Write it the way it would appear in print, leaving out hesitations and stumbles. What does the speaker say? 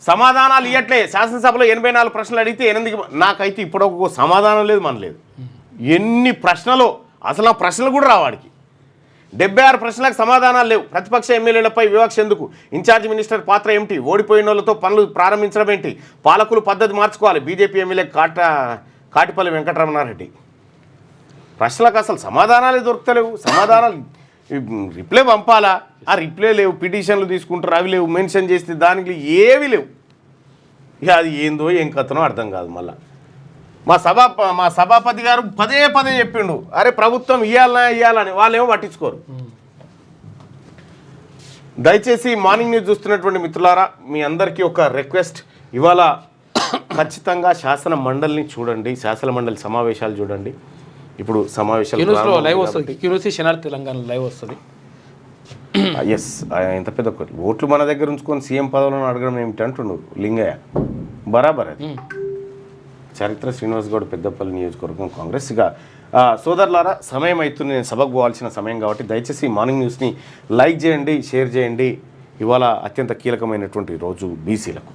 సమాధానాలు ఇవ్వట్లే. శాసనసభలో 84 ప్రశ్నలు అడిగితే 8 నాకైతే ఇప్పటివరకు సమాధానం లేదు, మన లేదు. ఎన్ని ప్రశ్నలు, అసలు ఆ ప్రశ్నలు కూడా రావాడికి. 76 ప్రశ్నలకు సమాధానాలు లేవు. ప్రతిపక్ష ఎమ్మెల్యేలపై వివక్ష ఎందుకు? ఇన్ఛార్జ్ మినిస్టర్ పాత్ర ఏమిటి? ఓడిపోయిన వాళ్ళతో పనులు ప్రారంభించడం ఏంటి? పాలకులు పద్ధతి మార్చుకోవాలి. BJP MLA Katipalli Venkataramanareddy. ప్రశ్నలకు అసలు సమాధానాలే దొరుకుతలేవు. సమాధానాలు రిప్లై పంపాలా, ఆ రిప్లై లేవు. పిటిషన్లు తీసుకుంటారు, అవి లేవు. మెన్షన్ చేస్తే దానికి ఏవి లేవు. ఇక అది ఏందో ఏం కథనో అర్థం కాదు. మళ్ళీ మా సభాపతి గారు పదే చెప్పిండు, అరే ప్రభుత్వం ఇవ్వాలని. వాళ్ళేమో పట్టించుకోరు. దయచేసి మార్నింగ్ న్యూస్ చూస్తున్నటువంటి మిత్రులారా, మీ అందరికీ ఒక రిక్వెస్ట్. ఇవాళ ఖచ్చితంగా శాసన మండలిని చూడండి, శాసన మండలి సమావేశాలు చూడండి. ఇప్పుడు సమావేశాలు లైవ్ వస్తుంది, తెలంగాణ లైవ్ వస్తుంది. ఎస్, ఎంత పెద్ద ఓట్లు మన దగ్గర ఉంచుకొని సీఎం పదవులను అడగడం ఏమిటి అంటుండు లింగయ్య. బరాబర్ అది. చరిత్ర శ్రీనివాస్ గౌడ్, పెద్దపల్లి నియోజకవర్గం కాంగ్రెస్. ఇక సోదరులారా, సమయం అవుతుంది, నేను సభకు పోవాల్సిన సమయం కాబట్టి దయచేసి మార్నింగ్ న్యూస్ని లైక్ చేయండి, షేర్ చేయండి. ఇవాళ అత్యంత కీలకమైనటువంటి రోజు బీసీలకు.